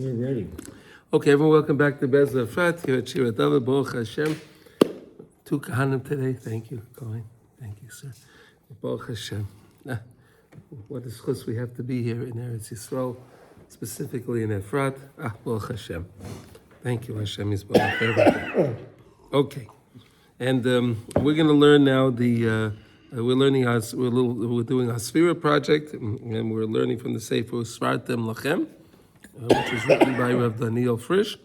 We're ready. Okay, everyone, welcome back to Breslov Efrat here at Shira David, Baruch Hashem. Two Kahanim today. Thank you, Colin. Thank you, sir. Baruch Hashem. What a schus we have to be here in Eretz Yisrael, specifically in Efrat. Baruch Hashem. Thank you, Hashem is Baruch everything. Okay, and we're going to learn now we're learning we're doing our Sefira project, and we're learning from the Sefer Svartem Lachem, which is written by Rav Daniel Frisch.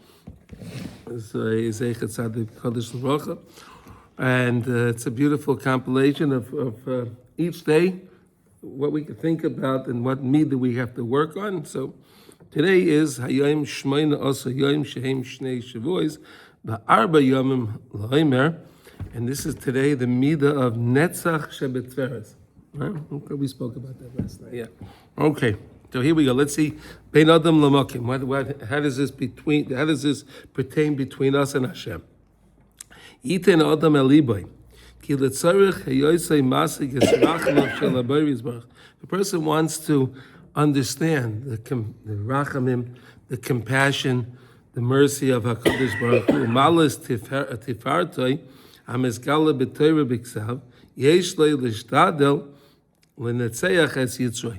And it's a beautiful compilation of each day, what we can think about and what midah we have to work on. So today is Hayom Shmeina Osa Yom Shehem Shnei Shavuos Ba'arba Yomim Loimer, and this is today the midah of Netzach Shebetferes. Okay, we spoke about that last night. Yeah. Okay. So here we go. Let's see. Bein Adam Lamokim. How does this pertain between us and Hashem? Yiten Adam Eliboy. Ki letzarich heyoisei masig esrachamov shel habayis baruch. The person wants to understand the rachamim, the compassion, the mercy of Hakadosh Baruch Hu. Malas tifartoi hamizgala b'torah b'ksav yesh lo l'shtadel l'netzeach es yitzroi.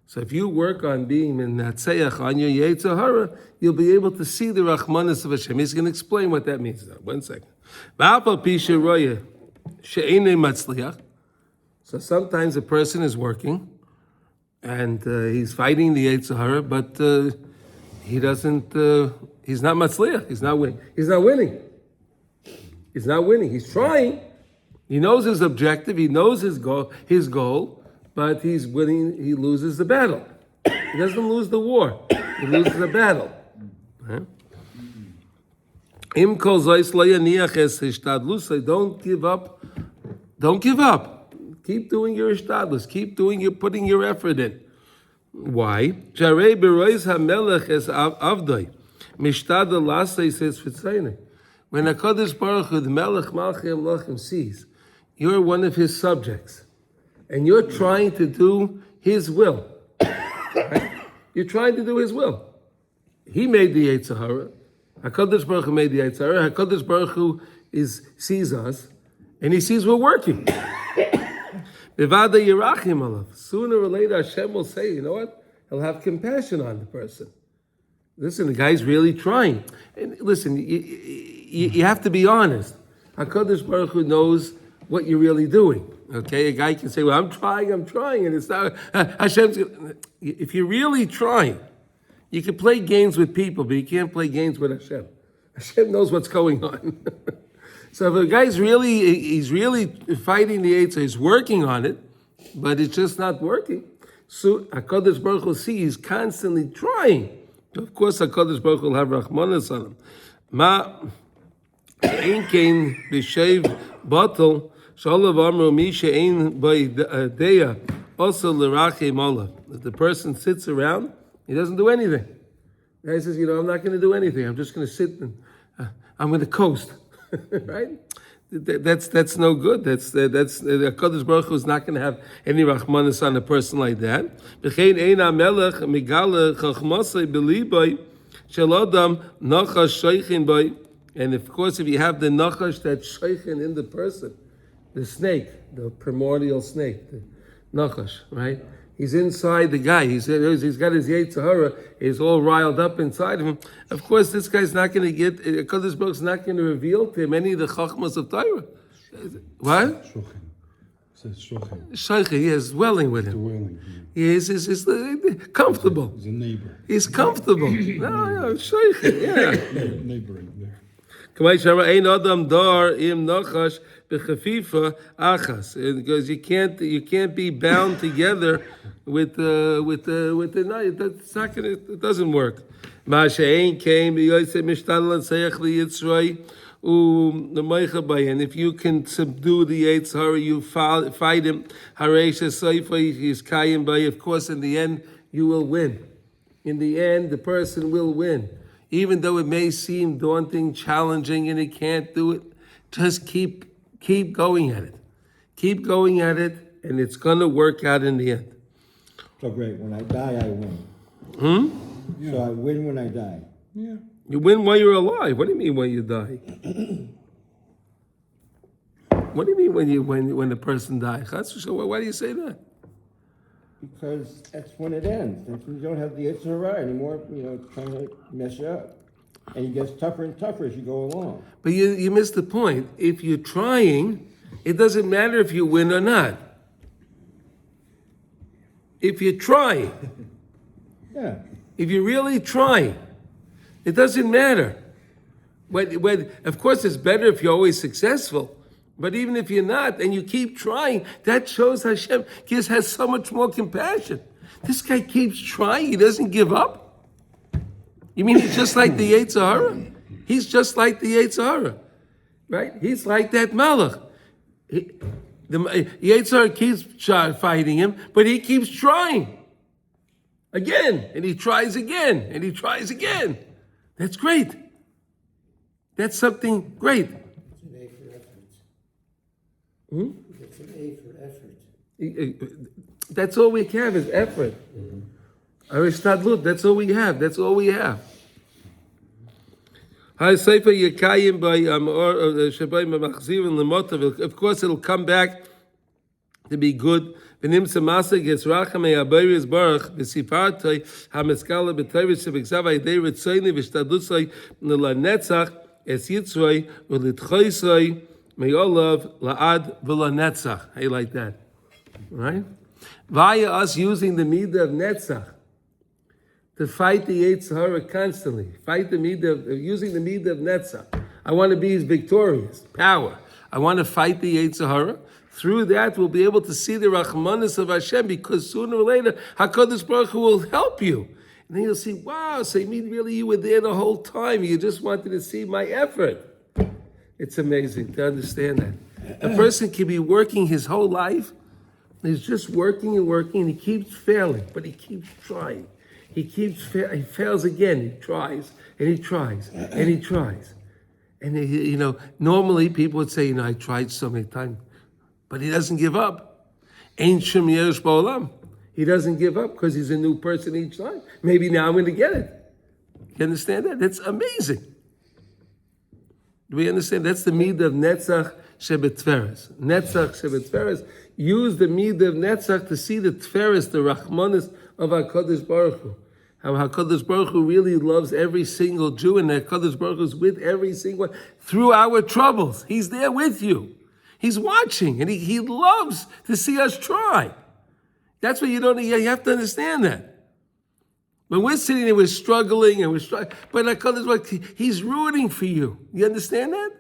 So if you work on being menatzeach on your Yetzer Hara, you'll be able to see the Rachmanis of Hashem. He's going to explain what that means now. 1 second. So sometimes a person is working and he's fighting the Yetzer Hara, but he doesn't. He's not matzliach. He's not winning. He's not winning. He's not winning. He's trying. He knows his objective. He knows his goal. But he's winning, he loses the battle. He doesn't lose the war, he loses the battle. Don't give up. Don't give up. Keep doing your ishtadlus. Keep putting your effort in. Why? When HaKadosh Baruch Hu, the Melech Malchei Amlachim, sees you're one of his subjects, and you're trying to do his will. Right? You're trying to do his will. He made the Yetzer Hara. HaKadosh Baruch Hu made the Yetzer Hara. HaKadosh Baruch Hu sees us, and he sees we're working. Sooner or later, Hashem will say, you know what? He'll have compassion on the person. Listen, the guy's really trying. And listen, you have to be honest. HaKadosh Baruch Hu knows what you're really doing. Okay, a guy can say, well, I'm trying, and it's not, Hashem's, if you're really trying, you can play games with people, but you can't play games with Hashem. Hashem knows what's going on. So if a guy's he's really fighting the Yetzer, he's working on it, but it's just not working. So HaKadosh Baruch Hu sees he's constantly trying. Of course, HaKadosh Baruch Hu will have Rachmanas on him. Ma ein kein b'shev batel. If the person sits around, he doesn't do anything. The guy says, I'm not going to do anything. I'm just going to sit and I'm going to coast. Right? That's no good. That's the HaKadosh Baruch Hu is not going to have any rachmanis on a person like that. And of course, if you have the nachash that's shaychin in the person, the snake, the primordial snake, the nachash, right? He's inside the guy. He's got his Yetzer Hara. He's all riled up inside of him. Of course, this guy's not going to get. HaKadosh Baruch Hu is not going to reveal to him any of the chachmas of Torah. What? Shochem. He is dwelling with him. He's comfortable. He's a neighbor. He's comfortable. No, shochem. Yeah. Neighboring there. Because you can't be bound together with the night. That's not gonna. It doesn't work. And if you can subdue the Yetzer Hara, you fight him. Of course, in the end, you will win. In the end, the person will win. Even though it may seem daunting, challenging, and he can't do it, just keep going at it. Keep going at it, and it's going to work out in the end. So great. When I die, I win. So I win when I die. Yeah. You win while you're alive. What do you mean when you die? What do you mean when a person dies? Why do you say that? Because that's when it ends. That's when you don't have the Yetzer Hara anymore, trying to mess you up. And it gets tougher and tougher as you go along. But you missed the point. If you're trying, it doesn't matter if you win or not. If you're trying, Yeah. if you're really trying, it doesn't matter. Of course, it's better if you're always successful. But even if you're not, and you keep trying, that shows Hashem has so much more compassion. This guy keeps trying. He doesn't give up. You mean he's just like the Yetzer Hara? He's just like the Yetzer Hara, right? He's like that Malach. The Yetzer Hara keeps fighting him, but he keeps trying. Again, and he tries again, and he tries again. That's great. That's something great. It's an A for effort. That's all we have is effort. Aristadlut, that's all we have. That's all we have. Of course, it'll come back to be good. May love la'ad v'lanetzach. How you like that? Right? Via us using the midah of netzach to fight the Yetzer Hara constantly. Fight the midah of using the midah of netzach. I want to be his victorious power. I want to fight the Yetzer Hara. Through that, we'll be able to see the Rachmanis of Hashem, because sooner or later, HaKadosh Baruch Hu will help you. And then you'll see, wow, so really you were there the whole time. You just wanted to see my effort. It's amazing to understand that. A person can be working his whole life. He's just working and working, and he keeps failing, but he keeps trying. He fails again. He tries, and he tries, and he tries. And normally people would say, I tried so many times, but he doesn't give up. Ein shum yerush ba'olam. He doesn't give up because he's a new person each time. Maybe now I'm going to get it. You understand that? That's amazing. Do we understand? That's the midah of Netzach Shebetferes. Netzach Shebetferes. Use the midah of Netzach to see the Tferes, the Rachmanis of HaKadosh Baruch Hu. How HaKadosh Baruch Hu really loves every single Jew, and HaKadosh Baruch Hu is with every single one through our troubles. He's there with you. He's watching, and he loves to see us try. That's what you have to understand that. When we're sitting there, we're struggling, but HaKadosh Baruch Hu, He's rooting for you. You understand that?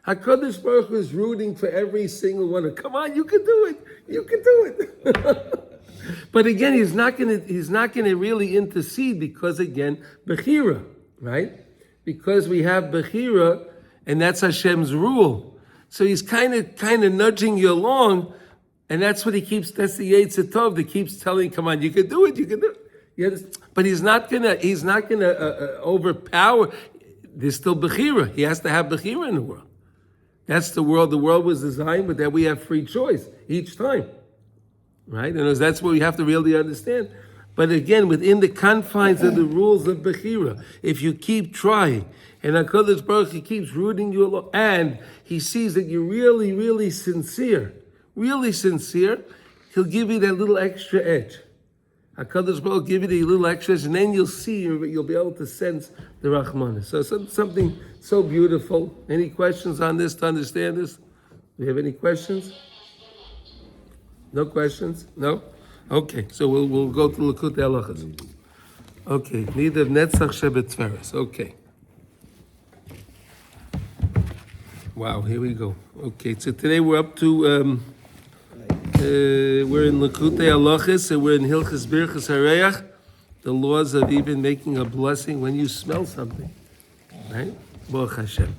HaKadosh Baruch Hu is rooting for every single one. Come on, you can do it. You can do it. But again, He's not gonna really intercede because, again, Bechira, right? Because we have Bechira, and that's Hashem's rule. So He's kind of nudging you along, and that's what that's the Yetzer Tov that keeps telling, come on, you can do it, you can do it. But he's not gonna overpower. There's still Bechira. He has to have Bechira in the world. That's the world. The world was designed, but that we have free choice each time, right? And that's what we have to really understand. But again, within the confines of the rules of Bechira, if you keep trying, and HaKadosh Baruch Hu keeps rooting you along, and He sees that you're really, really sincere, He'll give you that little extra edge. HaKadosh Baruch Hu will give you the little extras, and then you'll be able to sense the Rachmanis. So something so beautiful. Any questions on this to understand this? Do you have any questions? No questions? No? Okay, so we'll go to Likutey Halachos. Okay, need of Netzach Shebetferes. Okay. Wow, here we go. Okay, so today we're up to... we're in Likutey Halachos, and we're in Hilchos Birchas Hareach, the laws of even making a blessing when you smell something, right? Baruch Hashem.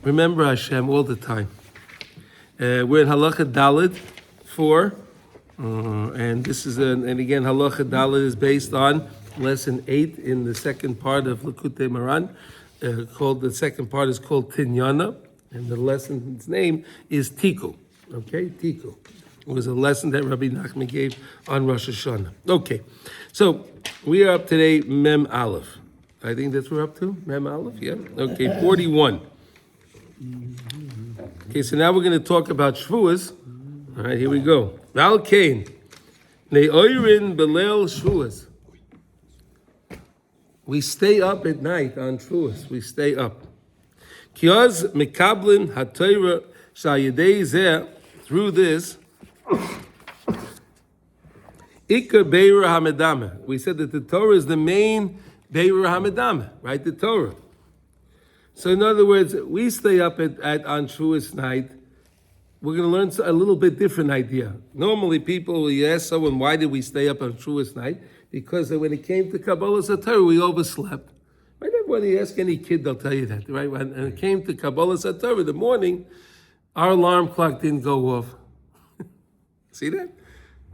Remember Hashem all the time. We're in Halacha Daled 4, and this is and again Halacha Daled is based on lesson 8 in the second part of Likutey Moharan. The second part is called Tinyana, and the lesson's name is Tiku. Okay, Tiku. was a lesson that Rabbi Nachman gave on Rosh Hashanah. Okay, so we are up today, Mem Aleph. I think that's what we're up to, Mem Aleph, yeah? Okay, 41. Okay, so now we're going to talk about Shavuos. All right, here we go. Val Kain, Ne'oirin Belel Shavuos. We stay up at night on Shavuos. We stay up. Kioz Mekablin HaTorah Shayidei Zeh, through this, Ikar Beira Hamedama. We said that the Torah is the main Beira Hamedama, right? The Torah. So in other words, we stay up on Shavuos night. We're going to learn a little bit different idea. Normally people will ask someone, why did we stay up on Shavuos night? Because when it came to Kabbalah Satorah, we overslept. Right? When you ask any kid, they'll tell you that, right? When it came to Kabbalah Satorah in the morning, our alarm clock didn't go off. See that?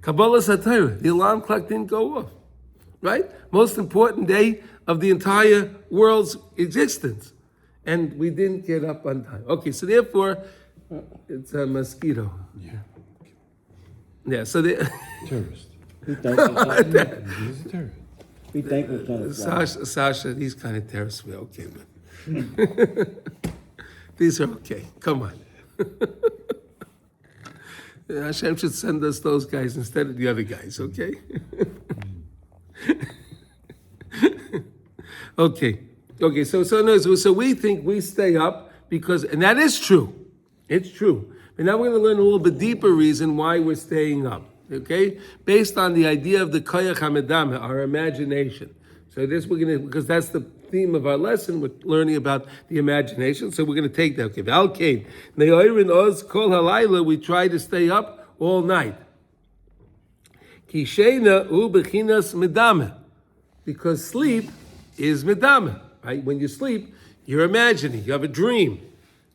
Kabbalah Satorah, the alarm clock didn't go off. Right? Most important day of the entire world's existence. And we didn't get up on time. Okay, so therefore, it's a mosquito. Yeah. Yeah, so Terrorist. Be thankful. He's a terrorist. Be thankful to the Sasha, these kind of terrorists were okay, man. These are okay. Come on. Hashem should send us those guys instead of the other guys, okay? Okay, so we think we stay up because, and that is true. It's true. But now we're going to learn a little bit deeper reason why we're staying up, okay? Based on the idea of the koyach hamedama, our imagination. So this we're going to, because that's the theme of our lesson, we're learning about the imagination, so we're going to take that. Okay, Al Kain, Ne'oirin Oz Kol Halayla, we try to stay up all night. Kishena U Bechinas Medama, because sleep is medama, right? When you sleep, you're imagining, you have a dream,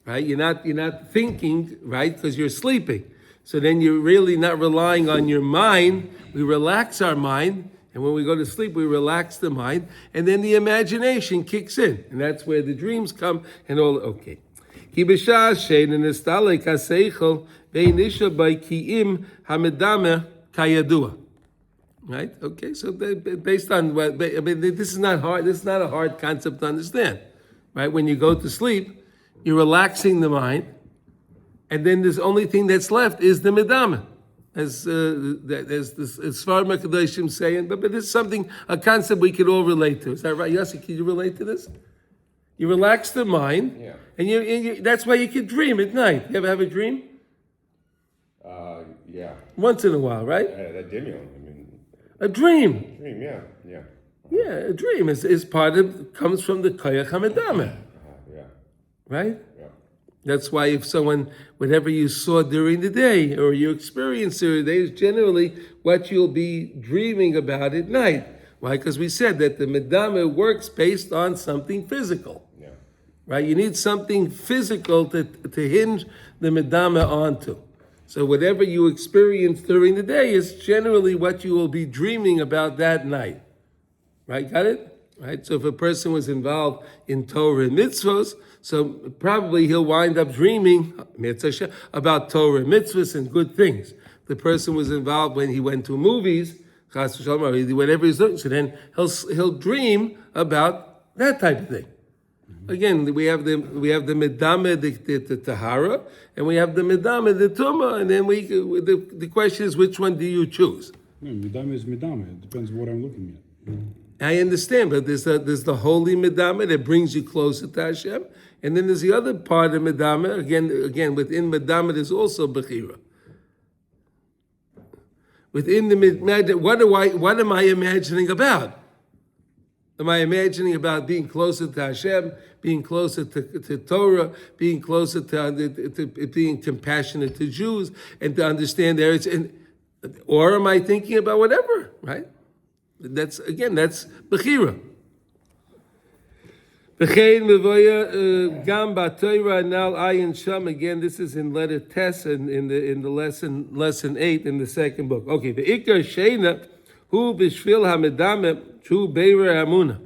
right? You're not thinking, right? Because you're sleeping. So then you're really not relying on your mind. We relax our mind, and when we go to sleep, we relax the mind, and then the imagination kicks in, and that's where the dreams come and all. Okay. Ki b'shas she'ein nistalek haseichel ve'nisha by ki'im hamedama kayadua. Right? Okay, so based on what, I mean, this is not hard. This is not a hard concept to understand, right? When you go to sleep, you're relaxing the mind, and then the only thing that's left is the medama, as Sefira Mekadoshim saying. But this is something, a concept we could all relate to. Is that right, Yossi? Can you relate to this? You relax the mind, Yeah. and you that's why you can dream at night. You ever have a dream? Yeah. Once in a while, right? That dimion. I mean, A dream. dream, yeah. Yeah, a dream is part of, comes from the koyach hamedama, Yeah. right? Yeah. That's why if someone, whatever you saw during the day or you experienced during the day is generally what you'll be dreaming about at night. Why? Because we said that the medama works based on something physical, Yeah. right? You need something physical to hinge the medama onto. So whatever you experience during the day is generally what you will be dreaming about that night. Right? Got it? Right? So if a person was involved in Torah and mitzvahs, so probably he'll wind up dreaming about Torah and mitzvahs and good things. The person was involved when he went to movies, whatever he's doing, so then he'll dream about that type of thing. Again, we have the medame, the tahara, and we have the medame, the tumah, and then the question is, which one do you choose? No, medama is medama. It depends what I'm looking at. I understand, but there's the holy medame that brings you closer to Hashem, and then there's the other part of medame. Again, within medame there's also bechira. Within the what am I imagining about? Am I imagining about being closer to Hashem, being closer to Torah, being closer to being compassionate to Jews, and to understand their, or am I thinking about whatever, right? That's bechira. V'chein mevoya gam b'Torah nal ayin sham. Again, this is in letter Tes in the lesson 8 in the second book. Okay, the ikar sheina hu b'shvil hamedame hu beira amuna,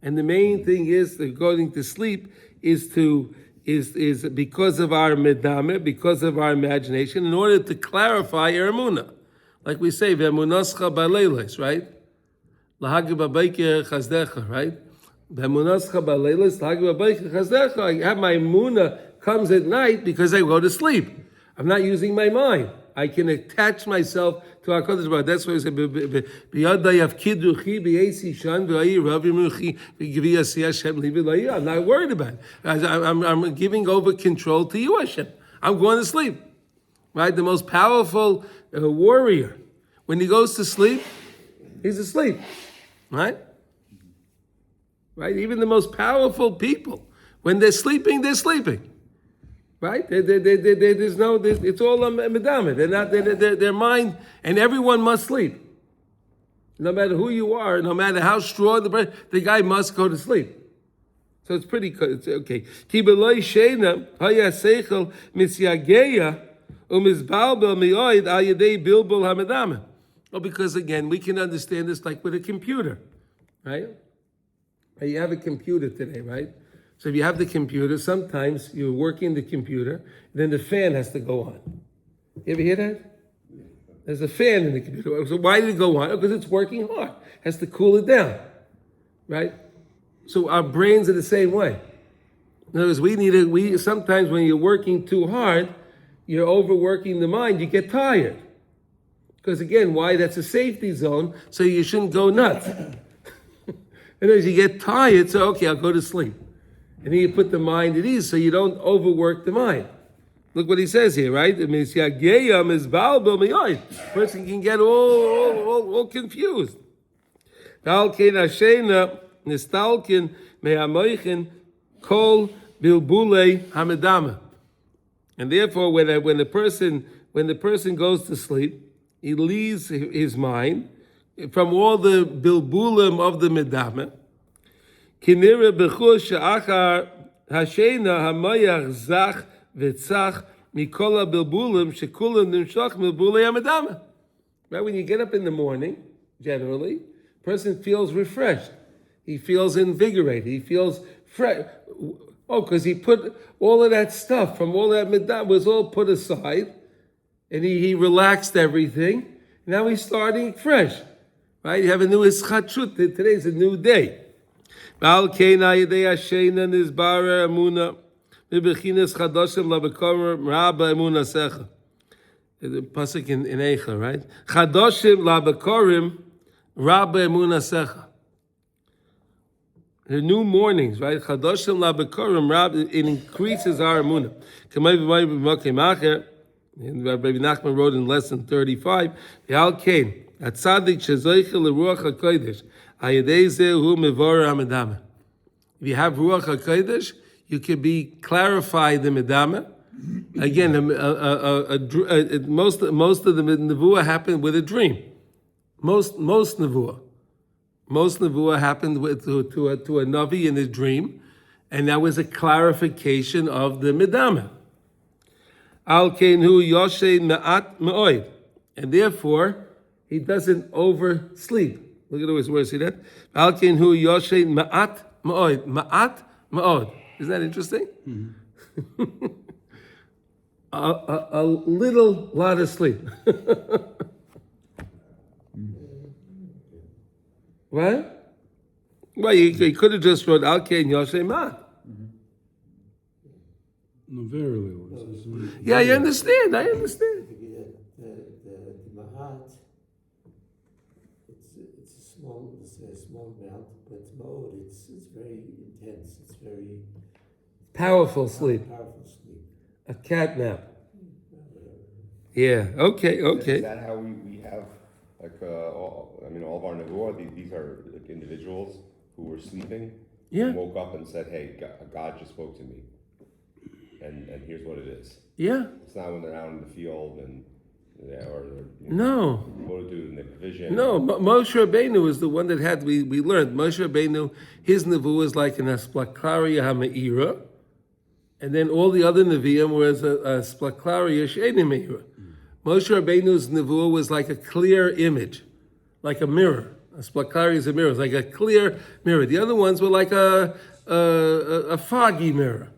and the main thing is that going to sleep is to is because of our medame, because of our imagination, in order to clarify our emunah. Like we say, v'emunascha b'leilos, right? Lahagi b'beikir chazdecha, right? V'emunascha b'leilos, lahagi b'beikir chazdecha. I have my emunah comes at night because I go to sleep. I'm not using my mind. I can attach myself to HaKadosh Baruch Hu. That's why I say, "B'yadai yafkiduchi b'yesi shan v'ayi ravi muchi v'giviyasi Hashem livi la'yi." I'm not worried about it. I'm giving over control to you, Hashem. I'm going to sleep. Right? The most powerful warrior, when he goes to sleep, he's asleep. Right? Right? Even the most powerful people, when they're sleeping, they're sleeping. Right? There's no. It's all a medame. They're not. Their mind, and everyone must sleep. No matter who you are, no matter how strong the guy must go to sleep. So it's pretty. It's okay. Ki beloi sheina haya seichel misyageya umizbalbel mioid al yedei bilbul hamedame. Well, because again, we can understand this like with a computer, right? You have a computer today, right? So if you have the computer, sometimes you're working the computer, then the fan has to go on. You ever hear that? There's a fan in the computer. So why did it go on? Because it's working hard. It has to cool it down, right? So our brains are the same way. In other words, we sometimes when you're working too hard, you're overworking the mind, you get tired. Because again, why? That's a safety zone, so you shouldn't go nuts. And as you get tired, so okay, I'll go to sleep. And then you put the mind at ease so you don't overwork the mind. Look what he says here, right? It means person can get all confused. And therefore, when the person goes to sleep, he leaves his mind from all the bilbulim of the medame. Kinira bechur she'achar hashena hamayach zach v'tzach mikola bilbulim shekulam nimshach bilbulei hamadama. Right, when you get up in the morning, generally, person feels refreshed. He feels invigorated. He feels fresh. Oh, because he put all of that stuff from all that medama was all put aside, and he relaxed everything. Now he's starting fresh. Right? You have a new ischatshut. Today's a new day. The pasuk in Eicha, right? Chadoshim labekorim rabba emunasecha. The new mornings, right? Chadoshim labekorim rabba. It increases our emunah. And Rabbi Nachman wrote in lesson 35. V'al kein atzadik shezoichel leruach hakodesh. If you have Ruach HaKodesh, you can be clarified the Medama. Again, most of the Nevuah happened with a dream. Most Nevuah happened to a Navi in a dream, and that was a clarification of the Medama. Al Kenhu Yoshe Ma'at Ma'oid. And therefore, he doesn't oversleep. Look at the words, see that? Alkin hu yoshe ma'at ma'od. Ma'at ma'od. Isn't that interesting? Mm-hmm. a little lot of sleep. Right? Well, you could have just wrote Alkin yoshe ma'at. No, very little. Yeah, I understand. The Mahat, it's a small amount, but Ma'od, it's very intense. It's very powerful sleep. A cat nap. Yeah. Okay. Is that how we have like all of our nevuah? These are like individuals who were sleeping. Yeah. And woke up and said, "Hey, God just spoke to me, and here's what it is." Yeah. It's not when they're out in the field and no. What to do in the vision. No, Moshe Rabbeinu is the one that we learned. Moshe Rabbeinu, his nevuah is like an asplaklaria ha'me'ira, and then all the other neviim was a asplaklaria she'eni me'ira. Moshe Rabbeinu's nevuah was like a clear image, like a mirror. Asplaklaria is a mirror. It's like a clear mirror. The other ones were like a foggy mirror.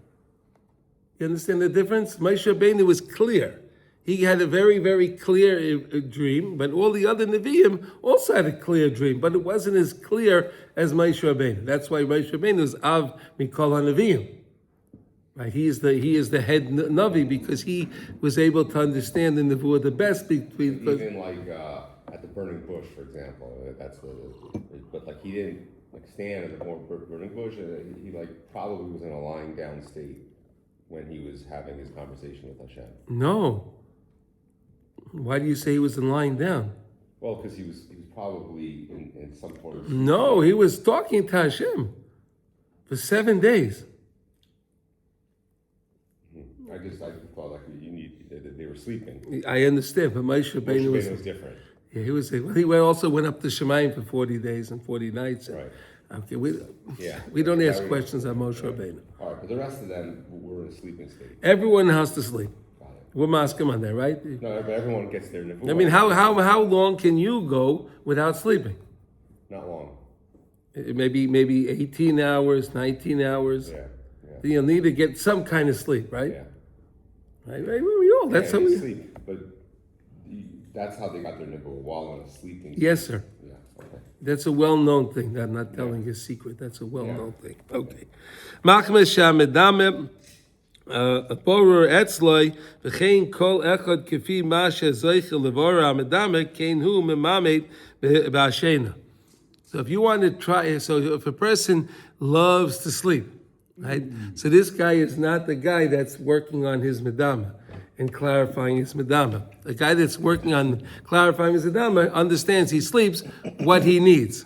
You understand the difference? Moshe Rabbeinu was clear. He had a very, very clear dream, but all the other Nevi'im also had a clear dream, but it wasn't as clear as Moshe Rabbeinu. That's why Moshe Rabbeinu is Av Mikol HaNevi'im. Right? He is the head Navi because he was able to understand the Nevuah the best. Even like at the burning bush, for example, but like he didn't like stand at the burning bush. He like probably was in a lying down state when he was having his conversation with Hashem. No. Why do you say he was lying down? Well, because he was probably in some form of... No, he was talking to Hashem for 7 days. I just thought like they were sleeping. I understand, but Moshe Rabbeinu was different. Yeah, he also went up to Shemayim for 40 days and 40 nights. Right. Okay, we don't ask questions on Moshe Rabbeinu. All right, but the rest of them were in a sleeping state. Everyone has to sleep. Got it. We're masking on that, right? No, but everyone gets their nevuah. I mean, how long can you go without sleeping? Not long. Maybe 18 hours, 19 hours. Yeah. You'll need to get some kind of sleep, right? Yeah. Right. We all. That's how they we sleep, but that's how they got their nevuah, while in a sleeping state. Yes, sir. Yeah. Okay. That's a well-known thing. I'm not telling you a secret. That's a well-known thing. Okay. Machmes shamedame borur etzloi v'chein kol echad kefi ma shezoichel levora medame kein hu memamet b'ashena. So if you want to try, so if a person loves to sleep, right? So this guy is not the guy that's working on his medama and clarifying his medama. The guy that's working on clarifying his medama understands he sleeps what he needs.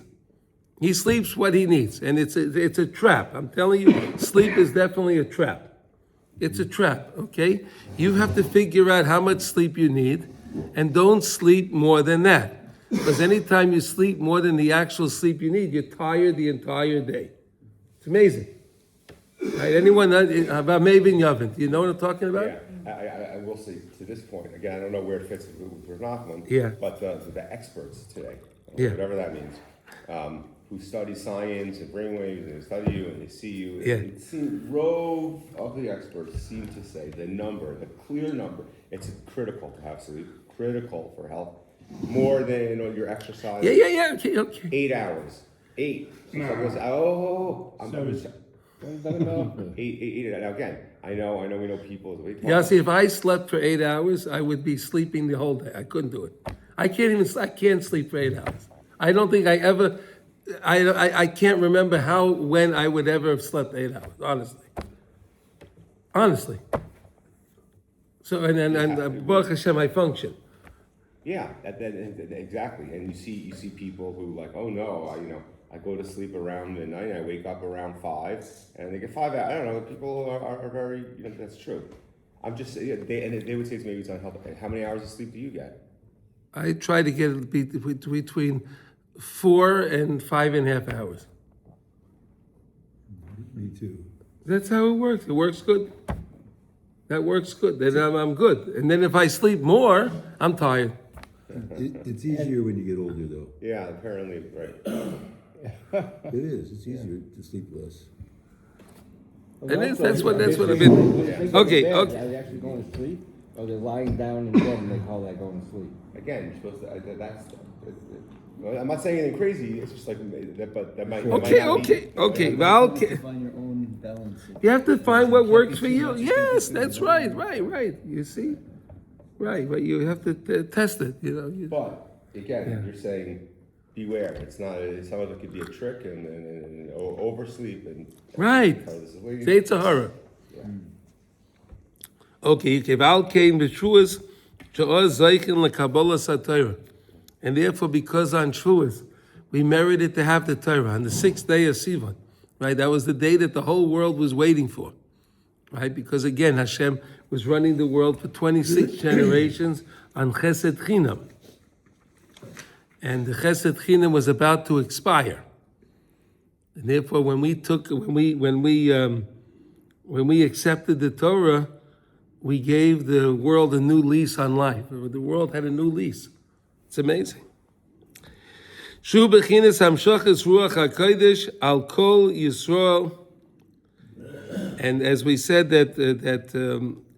He sleeps what he needs, and it's a trap. I'm telling you, sleep is definitely a trap. It's a trap, okay? You have to figure out how much sleep you need, and don't sleep more than that. Because anytime you sleep more than the actual sleep you need, you're tired the entire day. It's amazing. Right? Anyone about Mavin Yavin? Do you know what I'm talking about? Yeah, I will say to this point, again, I don't know where it fits with Nachman, but the experts today, Yeah. whatever that means, who study science and brainwaves, and they study you and they see you, Yeah. it seems, rove of the experts seem to say the clear number, it's critical to have sleep, critical for health, more than your exercise. Yeah, okay. 8 hours. 8. So No. someone goes, I'm No. 8. Now again, I know we know people. Yeah, see, if I slept for 8 hours, I would be sleeping the whole day. I couldn't do it. I can't sleep for 8 hours. I don't think I can't remember when I would ever have slept 8 hours, honestly. So, and Baruch Hashem, I function. Yeah, exactly. And you see people who like, oh no, I go to sleep around midnight, I wake up around 5, and they get 5 hours. I don't know. People are very, that's true. I'm just, they would say to me, it's unhealthy. How many hours of sleep do you get? I try to get between 4 and 5.5 hours. Me too. That's how it works. It works good. That works good. Then I'm good. And then if I sleep more, I'm tired. It's easier when you get older, though. Yeah, apparently, right. It is. It's easier to sleep less. It is. That's what I've been. Okay. Are they actually going to sleep? Or they're lying down in bed and they call that going to sleep? Again, you're supposed to. I'm not saying anything crazy. It's just like that, but that might. Okay. Well, Find your own balance. you have to find what works for you. Yes, that's right. You see, right. But you have to test it. But again, you're saying beware. It's not. Some of it could be a trick and oversleep and. Right. It's a horror. Yeah. Okay. Val came the truas to us zeichen lekabbalah satayra, and therefore, because on truas, we merited to have the Torah on the 6th day of Sivan. Right. That was the day that the whole world was waiting for. Right. Because again, Hashem was running the world for 26 generations on Chesed Chinam, and the Chesed Chinam was about to expire. And therefore, when we accepted the Torah, we gave the world a new lease on life. The world had a new lease. It's amazing. Shu b'chinas hamshachas ruach hakodesh al kol Yisrael And as we said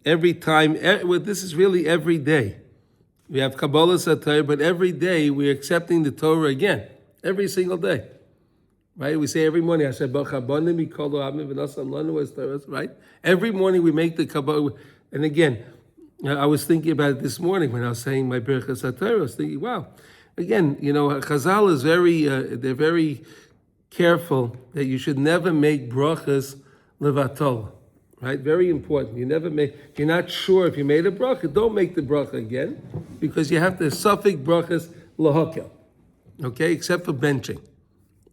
every time, well, this is really every day. We have Kabbalah Satire, but every day we're accepting the Torah again. Every single day. Right? We say every morning, right? Every morning we make the Kabbalah. And again, I was thinking about it this morning when I was saying my Birchas HaTorah. I was thinking, wow. Again, Chazal is they're very careful that you should never make brachas levatol. Right? Very important. If you're not sure if you made a bracha, don't make the bracha again, because you have the suffix brachas lahakel. Okay? Except for benching.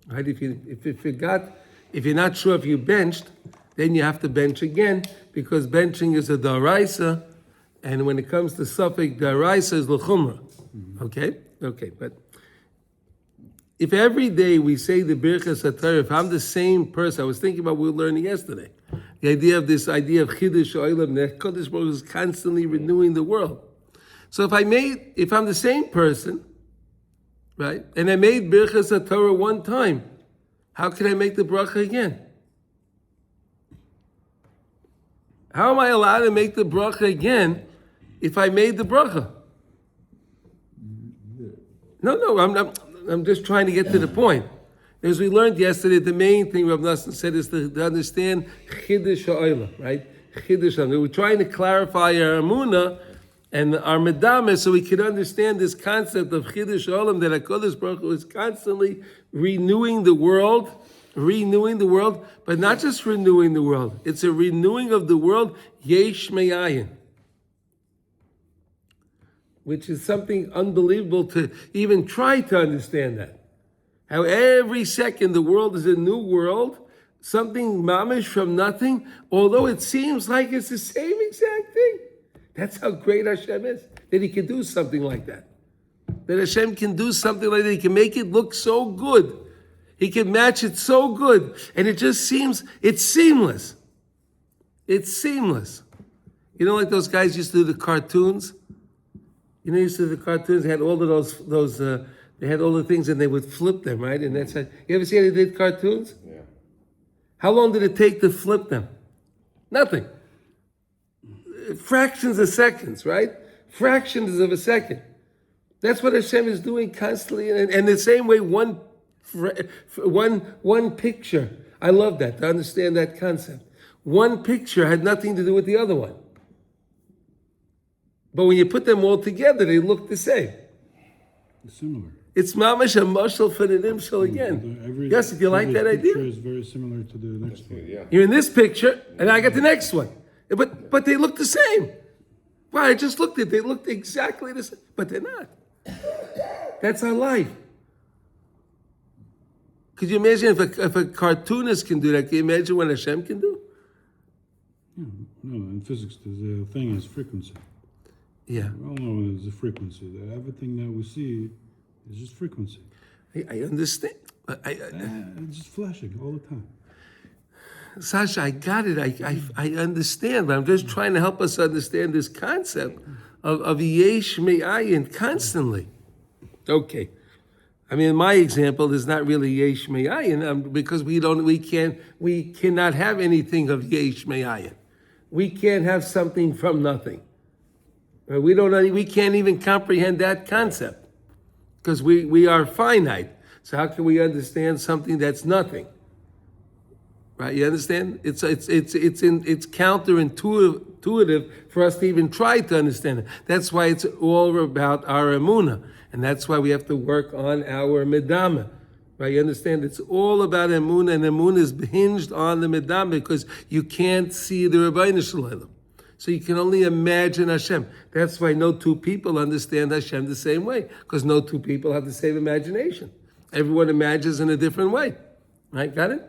Right? If you forgot, if you're not sure if you benched, then you have to bench again, because benching is a daraisa, and when it comes to suffix, daraisa is l'chumra. Okay? Okay, but if every day we say the Birchas HaTorah, if I'm the same person, I was thinking about what we were learning yesterday, the idea of Chiddush Olam, that Kodesh Baruch Hu is constantly renewing the world. So if I'm the same person, right, and I made Birchas HaTorah one time, how can I make the bracha again? How am I allowed to make the bracha again if I made the bracha? No, I'm just trying to get to the point. As we learned yesterday, the main thing Rav Nassim said is to understand Chiddush Ha'olam, right? Chiddush Ha'olam. We're trying to clarify our Amunah and our Medamah so we can understand this concept of Chiddush Ha'olam, that HaKadosh Baruch Hu is constantly renewing the world, but not just renewing the world. It's a renewing of the world, Yesh Me'ayin, which is something unbelievable to even try to understand that. How every second the world is a new world, something mamish from nothing, although it seems like it's the same exact thing. That's how great Hashem is, that He can do something like that. That Hashem can do something like that. He can make it look so good. He can match it so good. And it just seems, it's seamless. It's seamless. Like those guys used to do the cartoons? Used to do the cartoons, they had all of those they had all the things and they would flip them, right? And that's how, you ever see how they did cartoons? Yeah. How long did it take to flip them? Nothing. Fractions of seconds, right? Fractions of a second. That's what Hashem is doing constantly. And the same way, one picture. I love that, to understand that concept. One picture had nothing to do with the other one. But when you put them all together, they look the same. Similar. It's mamash a mashal for the nimshal again. Yes, if you like that idea. Picture is very similar to the next one. Yeah. You're in this picture, and I got the next one. But they look the same. Well, I just looked at it. They looked exactly the same, but they're not. That's our life. Could you imagine if a cartoonist can do that? Can you imagine what Hashem can do? No, in physics, the thing is frequency. Yeah. We all know there's a frequency. That everything that we see is just frequency. I understand. It's just flashing all the time. Sasha, I got it. I understand, but I'm just trying to help us understand this concept of yesh me'ayin constantly. Okay. I mean, my example is not really yesh me'ayin because we cannot have anything of yesh me'ayin. We can't have something from nothing. We can't even comprehend that concept because we are finite. So how can we understand something that's nothing? Right? You understand? It's counterintuitive for us to even try to understand it. That's why it's all about our emunah, and that's why we have to work on our medama. Right? You understand? It's all about emunah, and emunah is hinged on the medama because you can't see the Rabbeinu Shalom. So you can only imagine Hashem. That's why no two people understand Hashem the same way, because no two people have the same imagination. Everyone imagines in a different way. Right? Got it?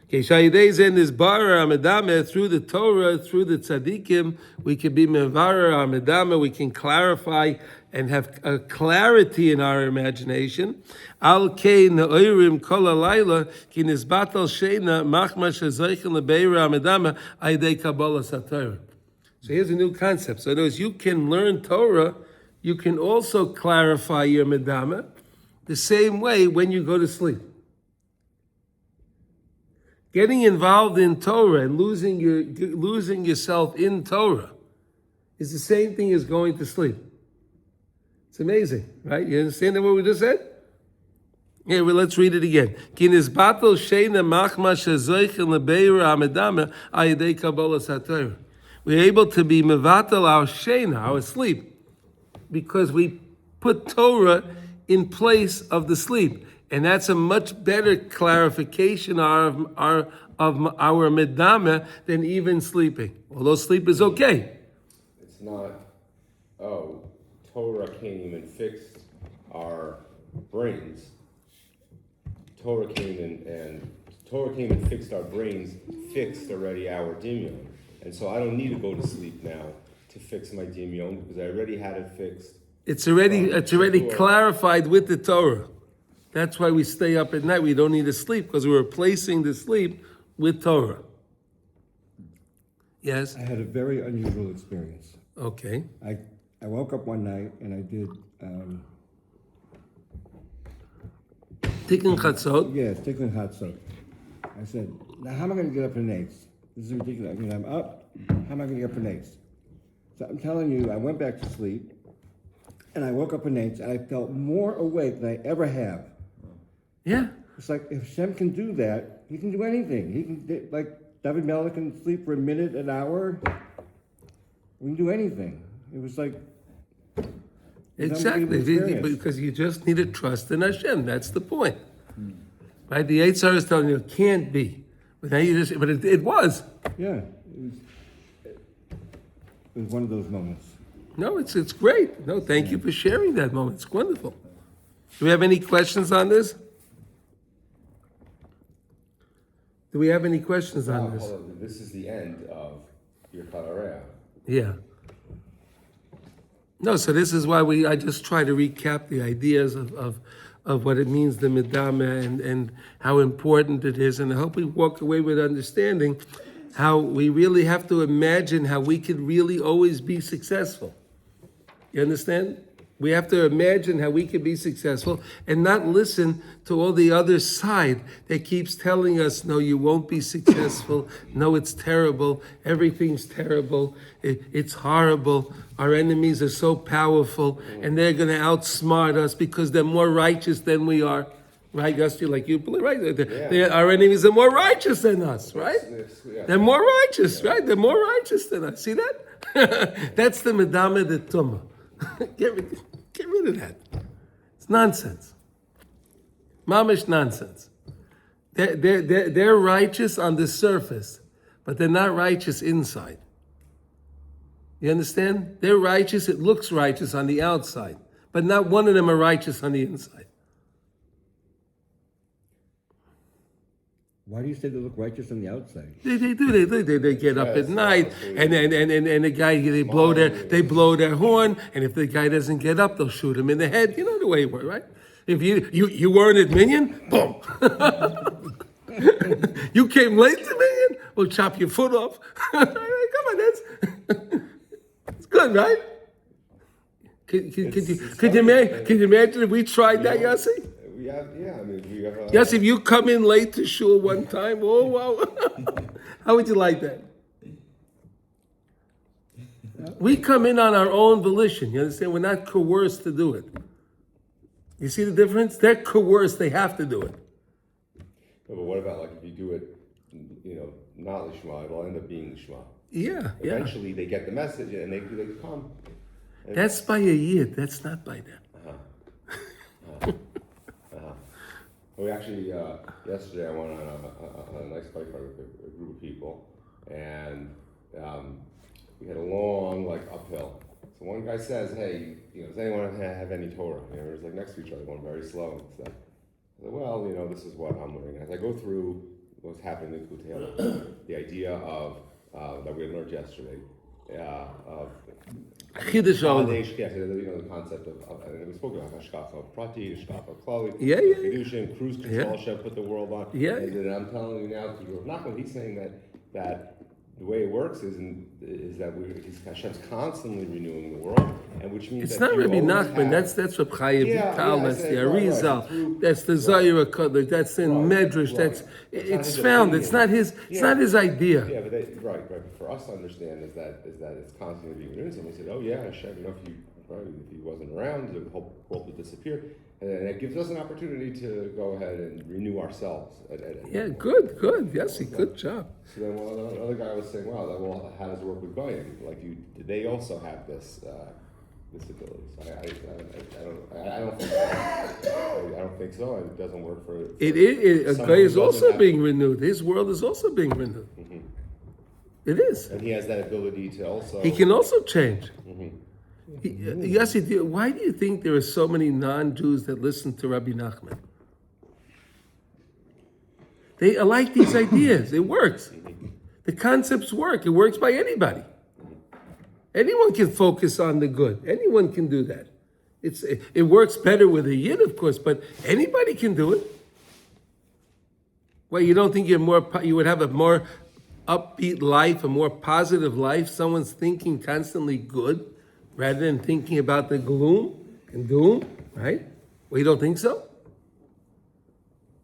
Okay, Shayidei Zen is Bara Amedame through the Torah, through the Tzaddikim, we can be Mevara Amedame, we can clarify and have a clarity in our imagination. Al Kei Ne'orim Kol Alayla Ki Nizbatal Sheina Machma Shezeichen Lebeira Amedame Aidei Kabbalah Satorah. So here's a new concept. So in other words, you can learn Torah, you can also clarify your Medama the same way when you go to sleep. Getting involved in Torah and losing yourself in Torah is the same thing as going to sleep. It's amazing, right? You understand what we just said? Yeah, well, let's read it again. We're able to be mevatel our sheina, our sleep, because we put Torah in place of the sleep. And that's a much better clarification of our medama than even sleeping. Although sleep is okay. It's not, oh, Torah came and fixed our brains. Torah came and fixed our brains, fixed already our dimion. And so I don't need to go to sleep now to fix my dimion because I already had it fixed. It's already clarified with the Torah. That's why we stay up at night. We don't need to sleep because we're replacing the sleep with Torah. Yes? I had a very unusual experience. Okay. I woke up one night and I did, Tikkun Chatzot. yes, Tikkun Halachos. I said, now how am I going to get up for next? This is ridiculous. I mean, I'm up. How am I going to get up for next? So I'm telling you, I went back to sleep and I woke up for next and I felt more awake than I ever have. Yeah. It's like if Shem can do that, he can do anything. He can, like David Melech can sleep for a minute, an hour. We can do anything. It was like Exactly. experience. Because you just need to trust in Hashem. That's the point. Right? The Eitzar is telling you it can't be. But now it was. Yeah, it was one of those moments. No, it's great. No, thank you for sharing that moment. It's wonderful. Do we have any questions on this? Do we have any questions on this? Hold on, this is the end of your Chalareah. Yeah. No, so this is why I just try to recap the ideas of what it means, the Medama, and how important it is. And I hope we walk away with understanding how we really have to imagine how we could really always be successful. You understand? We have to imagine how we could be successful and not listen to all the other side that keeps telling us, no, you won't be successful. No, it's terrible. Everything's terrible. It's horrible. Our enemies are so powerful and they're going to outsmart us because they're more righteous than we are. Right, Gus? Like you believe, right? Our enemies are more righteous than us, right? They're more righteous, right? They're more righteous than us. See that? That's the Medama de Tumah. Get rid of that. It's nonsense. Mamish nonsense. They're righteous on the surface, but they're not righteous inside. You understand? They're righteous, it looks righteous on the outside, but not one of them are righteous on the inside. Why do you say they look righteous on the outside? They do. They get up at night, and the guy they blow their horn, and if the guy doesn't get up, they'll shoot him in the head. You know the way it works, right? If you weren't at Minyan, boom. You came late to Minyan, we'll chop your foot off. Come on, it's good, right? Could you imagine if we tried that, Yossi? We have. Yes, if you come in late to shul one time, oh wow, how would you like that? We come in on our own volition. You understand? We're not coerced to do it. You see the difference? They're coerced; they have to do it. But what about like if you do it, not lishma, it'll end up being lishma. Yeah. Eventually, they get the message and they come. That's by a yid. That's not by them. We actually, yesterday I went on a nice bike ride with a group of people, and we had a long, uphill. So one guy says, hey, does anyone have any Torah? It was next to each other, going very slow and stuff. I said, well, this is what I'm learning. As I go through what's happening in Likutey Halachos, the idea of, that we learned yesterday, of Chiddush Olam. the concept of and we spoke about hashkafa prati, hashkafa klali, Yeah. kedushin, cruise control, Yeah. Shem put the world on. Yeah. And I'm telling you now, because Rav Nachman, he's saying that the way it works is that Hashem's constantly renewing the world, and which means It's that not you Rabbi always Nachman. have- That's Reb Chaim Yeah, Vital. yeah, I That's the said, right, Arizal. through- That's the Zayir HaKadosh. That's in Right, Medrash. right. That's That's not it's his found. opinion. It's not his. It's Yeah. not his idea. Yeah, but right. But for us to understand is that it's constantly being renewed. Someone said, "Oh yeah, Hashem, if he wasn't around, the whole world would disappear." And it gives us an opportunity to go ahead and renew ourselves. Yeah, good. Yes, good job. So then, another guy was saying, "Well, how does it work with Goyim? Like, they also have this ability." So I don't think so. I don't think so. And it doesn't work for. A someone guy who is doesn't also have- being renewed. His world is also being renewed. It is. And he has that ability to also. He can also change. Yossi, why do you think there are so many non-Jews that listen to Rabbi Nachman? They like these ideas. It works. The concepts work. It works by anybody. Anyone can focus on the good. Anyone can do that. It works better with a yid, of course, but anybody can do it. Well, you don't think you would have a more upbeat life, a more positive life? Someone's thinking constantly good, rather than thinking about the gloom and doom, right? Well, you don't think so?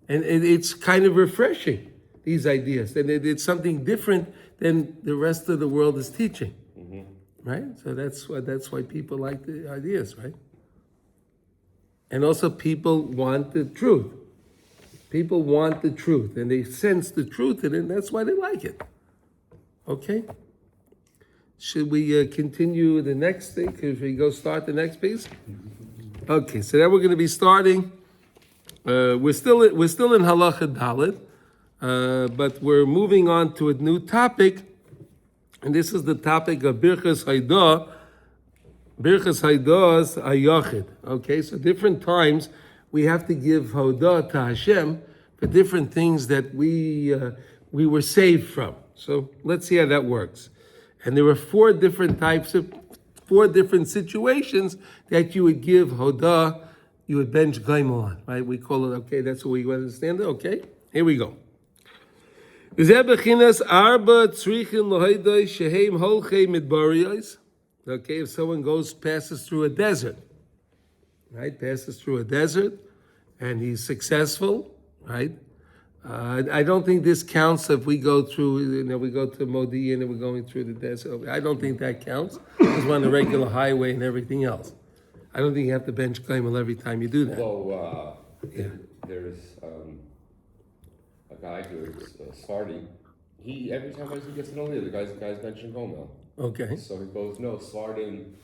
And it's kind of refreshing, these ideas. And it's something different than the rest of the world is teaching, right? So that's why people like the ideas, right? And also people want the truth. People want the truth, and they sense the truth in it, and that's why they like it. Okay? Should we continue the next thing? Should we go start the next piece? Okay, so then we're going to be starting. We're still in Halacha Dalet, but we're moving on to a new topic, and this is the topic of Birchas Haidah. Birchas Haidah's Ayachid. Okay, so different times we have to give Hodah to Hashem for different things that we were saved from. So let's see how that works. And there were four different situations that you would give Hodah, you would Bentch Gomel on, right? We call it, okay, that's what we understand it, okay? Here we go. Okay, if someone passes through a desert, right? Passes through a desert, and he's successful, right? I don't think this counts if we go through, we go to Modi'in and we're going through the desert. I don't think that counts. Because we're on the regular highway and everything else. I don't think you have to Bentch Gomel every time you do that. Although there's a guy who's starting. Every time he gets to know the guy's Bentch Gomel. Okay. So he goes, starting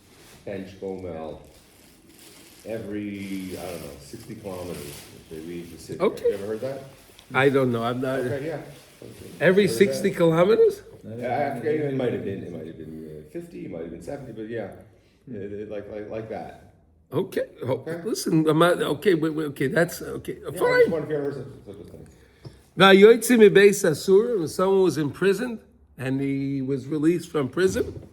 Bentch Gomel every 60 kilometers. They leave the city. Okay. You ever heard that? I don't know. I'm not. Okay, yeah. Every Heard 60 that? kilometers? Yeah, I forget. It might have been 50. It might have been 70. But yeah, like that. Okay. Okay. Listen, I'm not, okay, wait, okay, that's okay. Yeah, I just Fine. wonder if you ever heard such a thing. Now, Yoitzi Mebeis Asur, when someone was imprisoned and he was released from prison,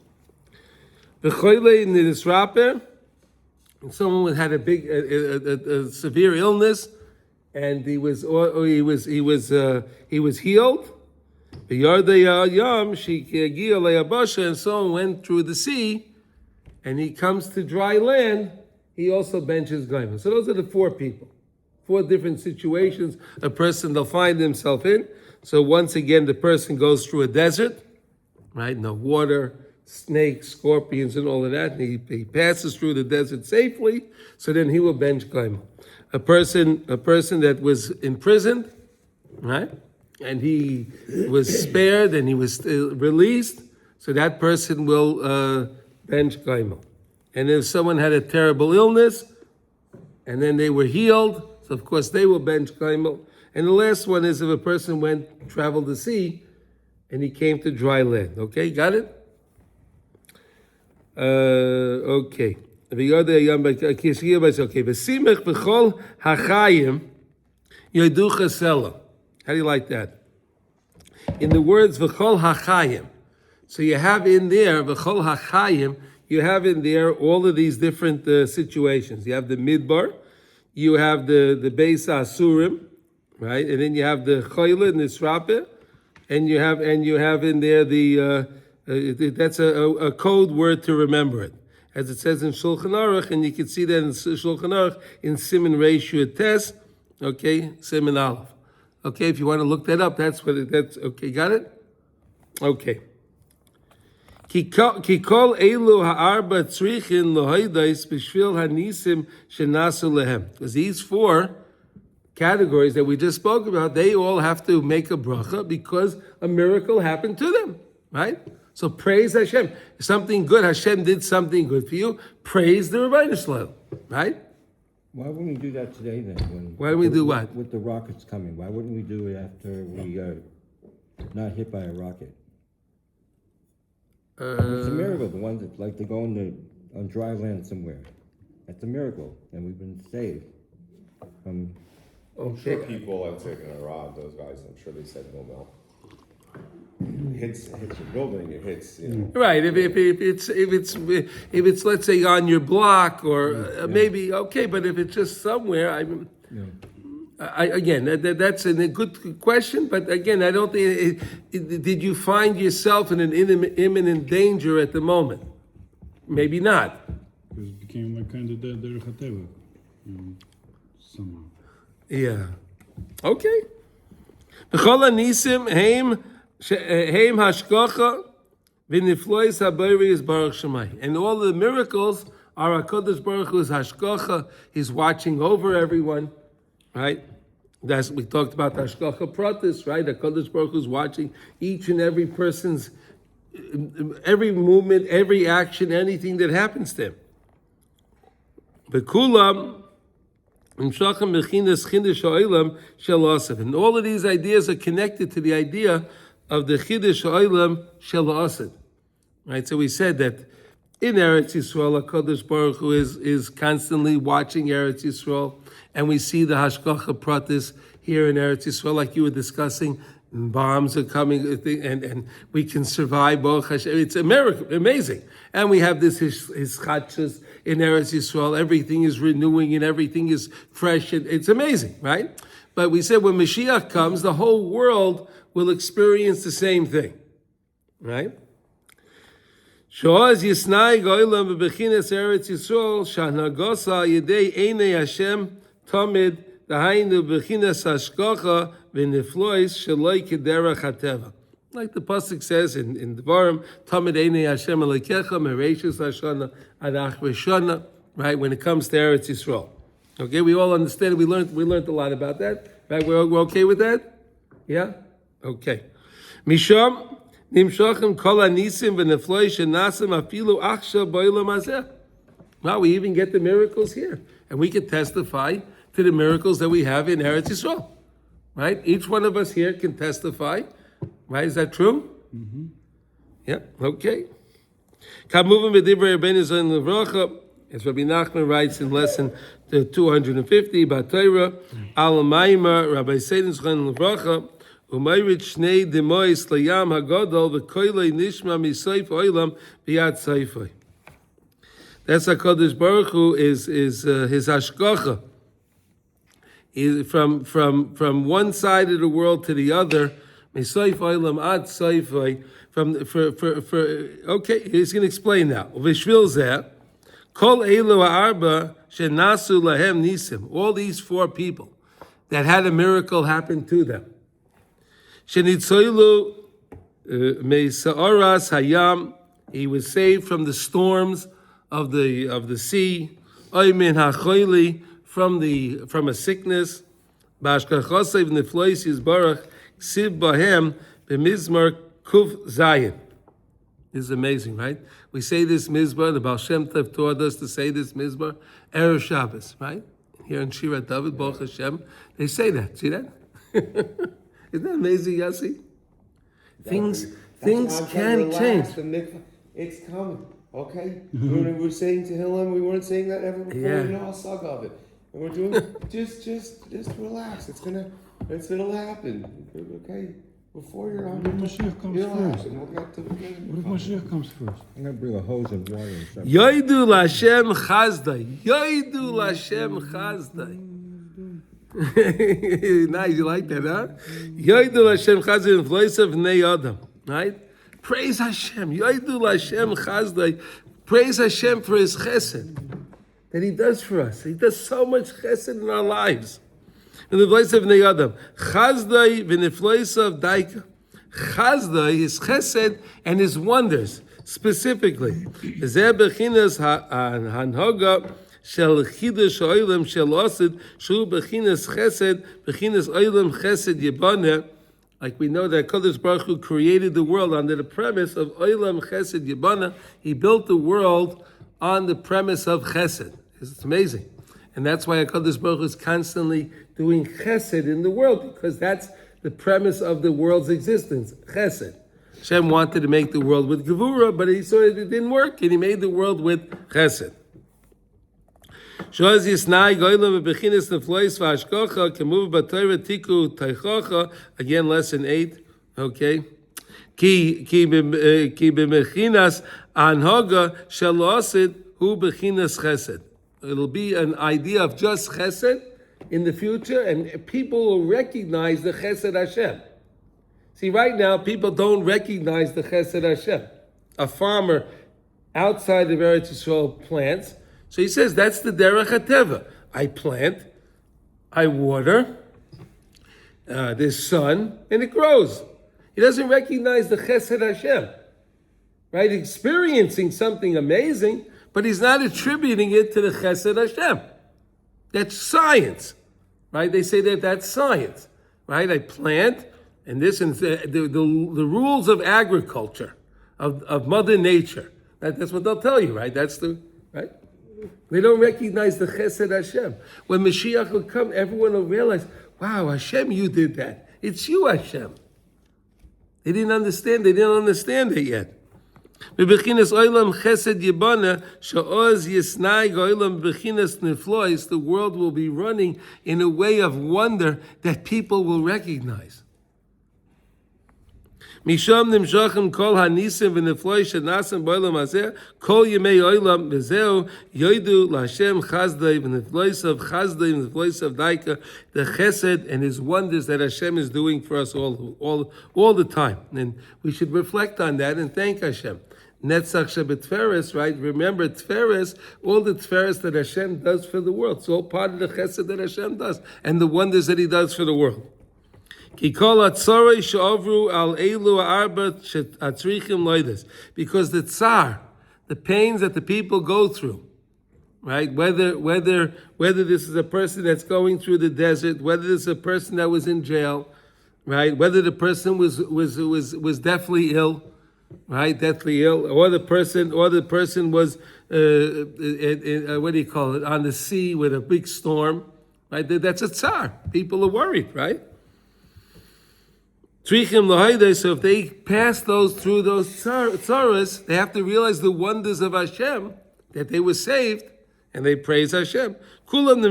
V'choyle Nidisraper, and someone had a big, a severe illness, and he was healed. And someone went through the sea, and he comes to dry land. He also benches Gomel. So those are the four people, four different situations a person will find himself in. So once again, the person goes through a desert, right? No water, snakes, scorpions, and all of that. And he passes through the desert safely. So then he will bench Gomel. A person that was imprisoned, right? And he was spared and he was released. So that person will bench Gomel. And if someone had a terrible illness and then they were healed, so of course they will bench Gomel. And the last one is if a person traveled the sea and he came to dry land. Okay, got it? Okay. Okay. V'simech b'chol hachayim yodu chesela. How do you like that? In the words v'chol hachayim. So you have in there v'chol hachayim. You have in there all of these different situations. You have the midbar, you have the beis asurim, right, and then you have the choyle nisrape, and you have in there that's a code word to remember it, as it says in Shulchan Aruch, and you can see that in Shulchan Aruch in Siman Ratio Tes, okay, Siman Aleph. Okay, if you want to look that up, that's okay. Got it? Okay. Ki kol elu ha'arba tzrichin lohaydais b'shvil hanisim shenasu lehem. Because these 4 categories that we just spoke about, they all have to make a bracha because a miracle happened to them, right? So praise Hashem. Something good, Hashem did something good for you. Praise the Rebbeinu Shalom, right? Why wouldn't we do that today then? Why don't we do what? With the rockets coming, why wouldn't we do it after we not hit by a rocket? It's a miracle. The ones that like to go on dry land somewhere. That's a miracle, and we've been saved from. I'm sure people have taken a rod, those guys, I'm sure they said Gomel. Hits your building, it hits, Right. If it's let's say on your block or maybe okay, but if it's just somewhere, again that's a good question. But again, I don't think. Did you find yourself in an imminent danger at the moment? Maybe not. Because it became like kind of derech hateva, somehow. Yeah. Okay. B'chol hanisim heim hashgacha v'niflois habayris baruch shemai. And all the miracles are HaKadosh Baruch Hu's hashgacha. He's watching over everyone, right? That's we talked about hashgacha pratis, right? HaKadosh Baruch Hu's watching each and every person's every movement, every action, anything that happens to him. B'kulam. And all of these ideas are connected to the idea of the Chiddush Ha'olam Shel Ha'asad. Right? So we said that in Eretz Yisrael, HaKadosh Baruch Hu is constantly watching Eretz Yisrael, and we see the Hashgacha Pratis here in Eretz Yisrael, like you were discussing. And bombs are coming, and we can survive. Baruch Hashem. It's a miracle, amazing. And we have this his chachas in Eretz Yisrael. Everything is renewing and everything is fresh. It's amazing, right? But we said when Mashiach comes, the whole world will experience the same thing, right? Shoaz Yisnai Goylam Bebechinas Eretz Yisrael Shanagosa Yedei Einei Hashem Tamid Dahainu Bechinas Hashgacha. Like the pasuk says in Devarim, Tamid Einei Hashem Elokecha Mereishis Hashana Adach V'Shana. Right, when it comes to Eretz Yisrael, okay, we all understand. We learned a lot about that. Right, we're okay with that. Yeah, okay. Misham Nimshachim Kol Anisim V'Nefloi Shenasim Afilu Achsha B'Olam Hazeh. Now we even get the miracles here, and we can testify to the miracles that we have in Eretz Yisrael. Right? Each one of us here can testify. Right? Is that true? Mm-hmm. Yeah. Okay. As Rabbi Nachman writes in lesson 250, B'Torah, Al Maimar, Rabbi Seidin Zchon Levracha, Umayrit Shnei Demois Layam Hagadol V'Koilei Nishma Misoif Oilam B'Yad Seifoi. That's HaKadosh Baruch Hu is his hashgacha. From one side of the world to the other, okay, he's going to explain now. All these 4 people that had a miracle happen to them. He was saved from the storms of the sea. From a sickness, this is amazing, right? We say this mizbar. The Baal Shem Tov taught us to say this mizbar Erev Shabbos, right? Here in Shira David, Baruch Hashem, they say that. See that? Isn't that amazing, Yossi? Things can change. It's coming, okay? We were saying to Hillel, we weren't saying that ever before. Yeah. We know a suck of it. And we're doing just relax. It'll happen. Okay? Before you're on What if Mashiach comes first? and we'll get to the beginning. What if Mashiach comes first? I'm gonna bring a hose of water and stuff. Yoidu Lashem Chazdai. Yoidu Lashem Chazdai. Nice, you like that, huh? Yoidul Hashem Chazday v'loisav Bnei Adam. Right? Praise Hashem. Yoidul Hashem Chazday. Praise Hashem for His chesed that He does for us. He does so much chesed in our lives. In the voice of Bnei Adam, Chazday v'nifloisav daika. Chazday, His chesed and His wonders, specifically. Zeh bechinas hanhoga shel chidush oilam shel osid shu bechinas chesed bechinas oilam chesed yibana. Like we know that Kodesh Baruch Hu created the world under the premise of oilam chesed yibana. He built the world on the premise of chesed. It's amazing. And that's why HaKadosh Baruch Hu is constantly doing chesed in the world, because that's the premise of the world's existence, chesed. Hashem wanted to make the world with gevura, but He saw it didn't work, and He made the world with chesed. Again, lesson 8. Okay. Ki b'mechinas anhaga shalosid hu bechinas chesed. It'll be an idea of just chesed in the future, and people will recognize the chesed Hashem. See, right now, people don't recognize the chesed Hashem. A farmer outside of Eretz Yisrael plants, so he says, that's the derech hateva. I plant, I water, there's sun, and it grows. He doesn't recognize the chesed Hashem, right? Experiencing something amazing, but he's not attributing it to the chesed Hashem. That's science, right? They say that that's science, right? I plant, and this and the rules of agriculture, of Mother Nature. That's what they'll tell you, right? That's the right. They don't recognize the chesed Hashem. When Mashiach will come, everyone will realize, wow, Hashem, you did that. It's you, Hashem. They didn't understand. They didn't understand it yet. The world will be running in a way of wonder that people will recognize. Misham nimshachim kol hanisim v'nefloi shenasem b'olam hazeh kol yemei olam v'zeu yoidu l'Hashem chazdei v'nefloisav chazdei v'nefloisav daika, the chesed and His wonders that Hashem is doing for us all the time. And we should reflect on that and thank Hashem. Netzach shebetferes, right? Remember Tferes, all the Tferes that Hashem does for the world. It's all part of the chesed that Hashem does and the wonders that He does for the world. Because the tsar, the pains that the people go through, right? Whether this is a person that's going through the desert, whether this is a person that was in jail, right? Whether the person was deathly ill, right? Deathly ill, or the person was what do you call it? On the sea with a big storm, right? That's a tsar. People are worried, right? So if they pass through those tsaras, they have to realize the wonders of Hashem, that they were saved, and they praise Hashem. But where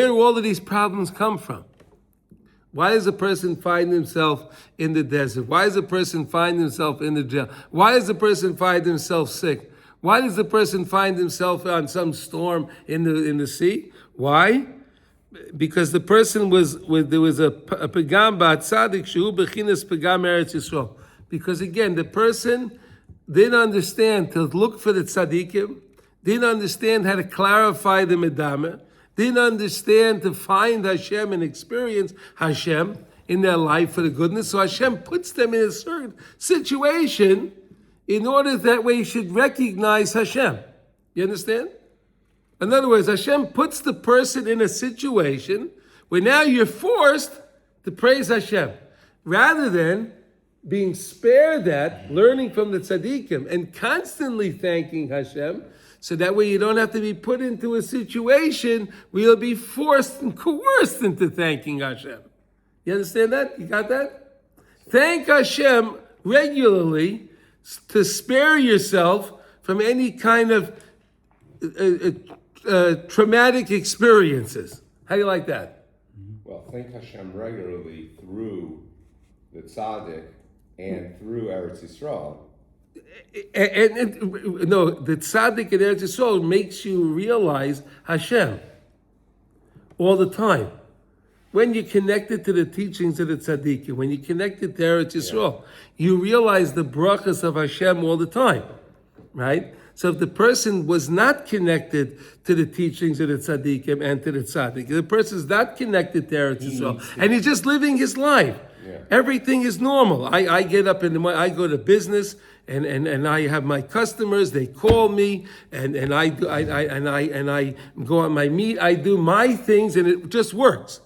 do all of these problems come from? Why does a person find himself in the desert? Why does a person find himself in the jail? Why does a person find himself sick? Why does the person find himself on some storm in the sea? Why? Because the person there was a pegam ba'atzadik shehu bechinas pegam Eretz Yisrael. Because again, the person didn't understand to look for the tzaddikim, didn't understand how to clarify the medama, didn't understand to find Hashem and experience Hashem in their life for the goodness. So Hashem puts them in a certain situation in order that way you should recognize Hashem. You understand? In other words, Hashem puts the person in a situation where now you're forced to praise Hashem. Rather than being spared that, learning from the tzaddikim, and constantly thanking Hashem, so that way you don't have to be put into a situation where you'll be forced and coerced into thanking Hashem. You understand that? You got that? Thank Hashem regularly to spare yourself from any kind of traumatic experiences. How do you like that? Well, thank Hashem regularly through the tzaddik and through Eretz Yisrael. No, the tzaddik in Eretz Yisrael makes you realize Hashem all the time. When you're connected to the teachings of the tzaddikim, when you're connected to Eretz Yisrael, you realize the brachas of Hashem all the time, right? So if the person was not connected to the teachings of the tzaddikim and to the tzaddik, the person's not connected to Eretz Yisrael, and he's just living his life. Yeah. Everything is normal. I get up in the morning, I go to business, and I have my customers. They call me, and I go on my meet. I do my things, and it just works.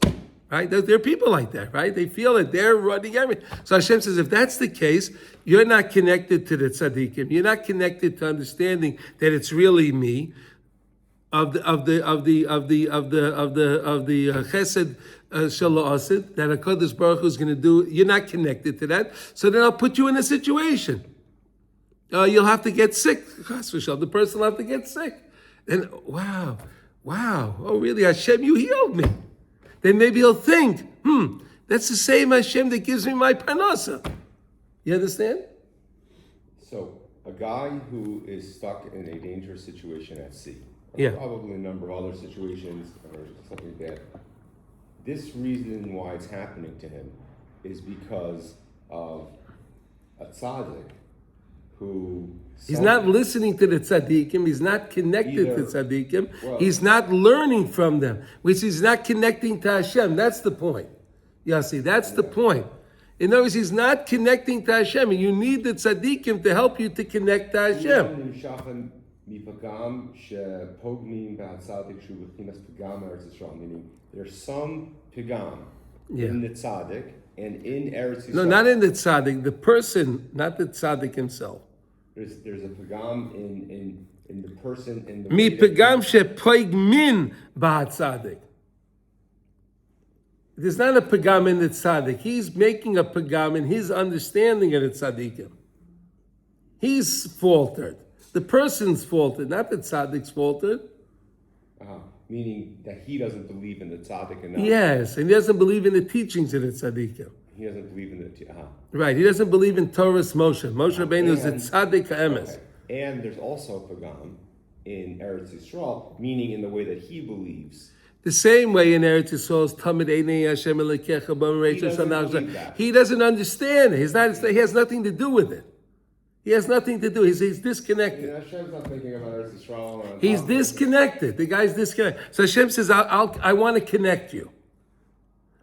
Right? There are people like that, right? They feel that they're running everything. So Hashem says, if that's the case, you're not connected to the tzaddikim. You're not connected to understanding that it's really me, of the chesed shala'asid that HaKadosh Baruch Hu is going to do. You're not connected to that. So then I'll put you in a situation. You'll have to get sick. The person will have to get sick. And wow, oh really, Hashem, you healed me. Then maybe he'll think, that's the same Hashem that gives me my parnasa. You understand? So, a guy who is stuck in a dangerous situation at sea, or Yeah. probably a number of other situations or something like that, this reason why it's happening to him is because of a tzaddik who... He's not listening to the tzaddikim. He's not connected to tzaddikim. Well- He's not learning from them, which is not connecting to Hashem. That's the point. Yossi, that's the point. In other words, he's not connecting to Hashem, and you need the tzaddikim to help you to connect to Hashem. Meaning there's some pigam Yeah. in the tzaddik and in Eretz Yisrael. No, not in the tzaddik. The person, not the tzaddik himself. There's a pagam in the person in the Mi way that- pegam shepoig min ba'atzadik. There's not a pegam in the tzaddik. He's making a pegam in his understanding of the tzaddikim. He's faltered. The person's faltered, not the tzaddik's faltered. meaning that he doesn't believe in the tzaddik enough. Yes, and he doesn't believe in the teachings of the tzaddikim. He doesn't believe in the Right, he doesn't believe in Torah's Moshe. Moshe Rabbeinu is the And- tzaddik ha'emes. Okay. And there's also pagam in Eretz Yisrael, meaning in the way that he believes. The same way in Eretz Yisrael is Tamid Einei Hashem Elokecha B'Mereisha doesn't Shanach. believe that. He doesn't understand it. He has nothing to do with it. He has nothing to do. He's disconnected. Hashem's not thinking about Eretz Yisrael. He's disconnected. The guy's disconnected. So Hashem says, I want to connect you.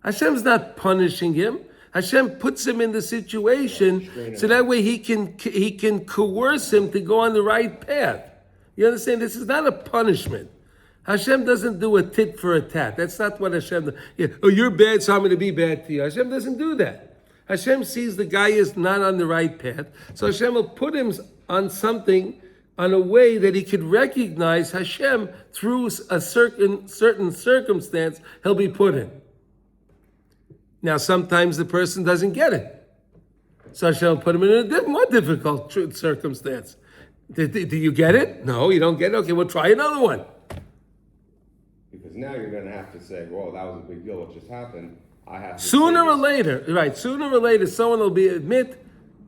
Hashem's not punishing him. Hashem puts him in the situation so that way he can coerce him to go on the right path. You understand? This is not a punishment. Hashem doesn't do a tit for a tat. That's not what Hashem does. Yeah, oh, you're bad, so I'm going to be bad to you. Hashem doesn't do that. Hashem sees the guy is not on the right path, so Hashem will put him on something, on a way that he could recognize Hashem through a certain circumstance he'll be put in. Now, sometimes the person doesn't get it, so Hashem will put him in a more difficult circumstance. Do you get it? No, you don't get it? Okay, we'll try another one. Because now you're going to have to say, well, that was a big deal what just happened. I have to Sooner say or this. later, right? Sooner or later, someone will admit,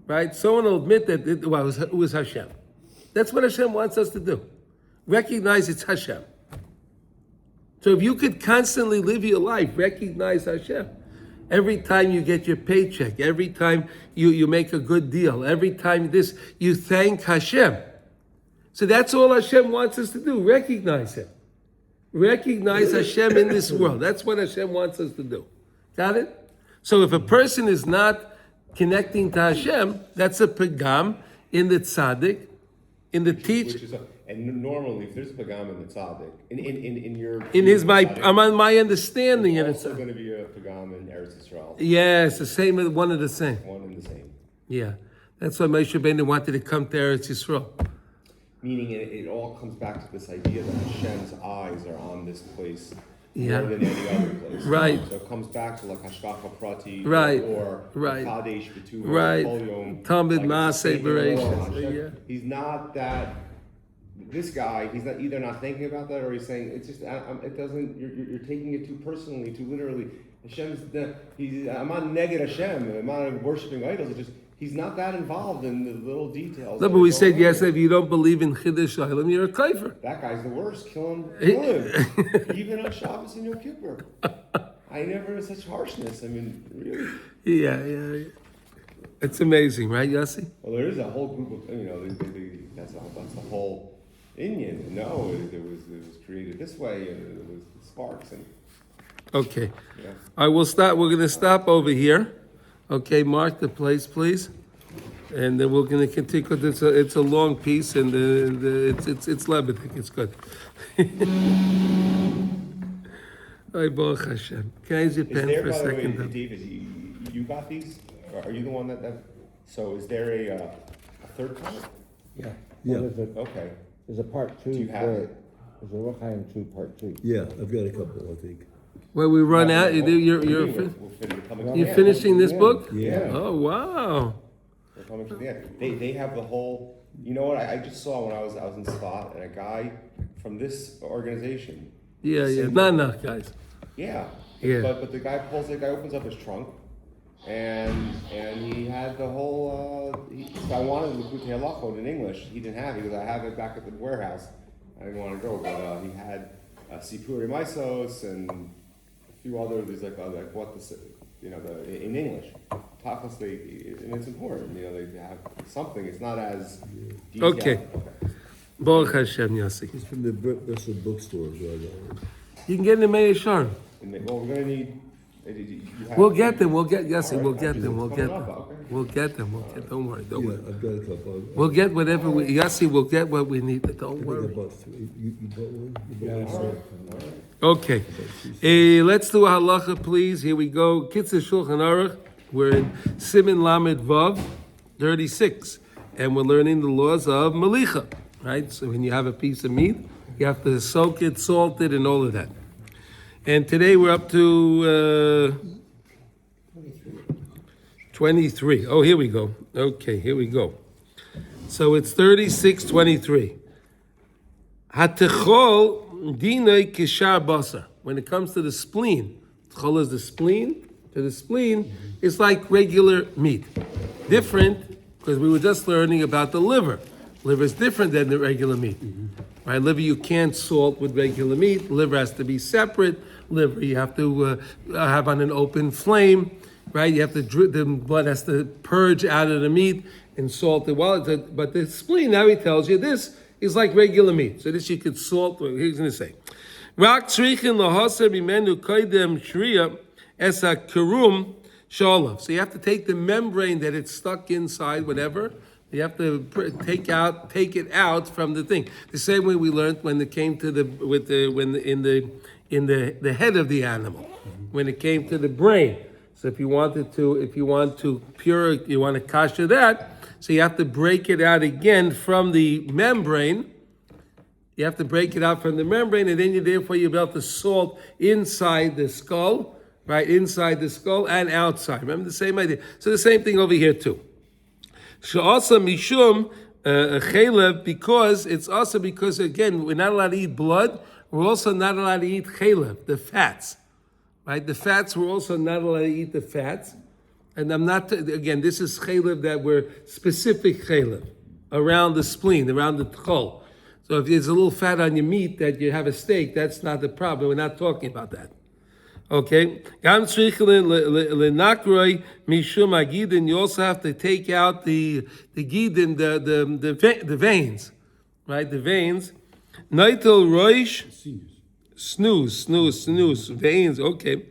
right? Someone will admit that it was Hashem. That's what Hashem wants us to do. Recognize it's Hashem. So if you could constantly live your life, recognize Hashem. Every time you get your paycheck, every time you make a good deal, every time you thank Hashem. So that's all Hashem wants us to do. Recognize Him. Recognize Hashem in this world. That's what Hashem wants us to do. Got it? So if a person is not connecting to Hashem, that's a pagam in the tzaddik, in the teach. And normally, if there's a pagam in the tzaddik, in your I'm on my understanding, and there's it's also going to be a pagam in Eretz Yisrael. yes, the same, one of the same. One and the same. Yeah, that's why Moshe Rabbeinu wanted to come to Eretz Yisrael. Meaning it all comes back to this idea that Hashem's eyes are on this place Yeah. more than any other place. Right. So it comes back to like Hashgacha Prati Right. or Right. Kadesh B'Tuva, Right. Kol Yom, Talmud like it's the Maaseh same thing all Bereshit. Hashem. Yeah. He's not that. This guy, he's not either not thinking about that or he's saying it's just it doesn't. You're taking it too personally, too literally. I'm not neged Hashem. I'm not worshiping idols. It's just he's not that involved in the little details. No, that but we go said on. yesterday, if you don't believe in Chiddush Olam, you're a kaifer. That guy's the worst. Kill him. Even on Shabbos and Yom Kippur. I never heard such harshness. I mean, really. Yeah. It's amazing, right, Yossi? Well, there is a whole group of, that's the whole Indian. No, it was created this way, and it was sparks. And Okay. yeah. I will stop. We're going to stop over here. Okay, mark the place, please. And then we're going to continue because it's a long piece and it's Lebedik. It's good. Ay, Baruch Hashem. Can I use your Is pen there, for a by the way, second? David, you got these? Or are you the one that so is there a third part? Yeah. Yeah. Okay. There's a part two. Do you have it? There's a Rochaim 2 part 2. Yeah, I've got a couple, I think. Where we run out, We'll you're coming to you're the end. finishing this book? Yeah. Oh, wow. We're coming to the end. They have the whole. You know what? I just saw when I was in Spot, and a guy from this organization. Yeah. sent- Not enough, guys. Yeah. Yeah. But the guy opens up his trunk, and he had the whole. So I wanted Likutey Halachos in English. He didn't have it because I have it back at the warehouse. I didn't want to go, but he had Sipuri Maisos and a few others. He's like what in English. Tachlis, and it's important. They have something. It's not as detailed. Okay. Baruch Hashem, Yossi. It's from the Breslov bookstores, right? You can get in the Meir Sharm. Well, we're gonna need. We'll get them. We'll get Yossi. All We'll right, get them. We'll get coming them. up, okay. We'll get them. Don't worry. Don't Yeah, worry. I've got a couple. We'll get whatever we. Yossi, we'll get what we need. I Don't think I worry. bought 3. You bought one? You bought one? Okay. Let's do a halacha, please. Here we go. Kitzur Shulchan Aruch. We're in Siman Lamed Vav 36, and we're learning the laws of Malicha. Right. So when you have a piece of meat, you have to soak it, salt it, and all of that. And today we're up to 23. Oh, here we go. Okay, here we go. So it's 36:23. Hatechol dinay kishar basar. When it comes to the spleen, tchol is the spleen. To the spleen, it's like regular meat. Different, because we were just learning about the liver. Liver is different than the regular meat. Right? Liver you can't salt with regular meat. Liver has to be separate. Liver you have to have on an open flame. Right? You have to the blood has to purge out of the meat and salt it. But the spleen now he tells you this is like regular meat. So this you could salt. He's going to say, "Rak tzrichin lahaser b'menu koydem shriya esa kerum shalav." So you have to take the membrane that it's stuck inside, whatever. You have to take it out from the thing. The same way we learned when it came to in the head of the animal, when it came to the brain. So if you want to kasher that, so you have to break it out again from the membrane. You have to break it out from the membrane, and then you're able to salt inside the skull, right? Inside the skull and outside. Remember the same idea. So the same thing over here too. Also mishum chelev, because it's also because again we're not allowed to eat blood. We're also not allowed to eat chelev, the fats, right? The fats we're also not allowed to eat the fats. And I'm not again. This is chelev that we're specific chelev around the spleen, around the tchol. So if there's a little fat on your meat that you have a steak, that's not the problem. We're not talking about that. Okay, gam lenakroi mishum agidin. You also have to take out the gidin, the veins, right? The veins. Neitel roish, snooze, veins. Okay,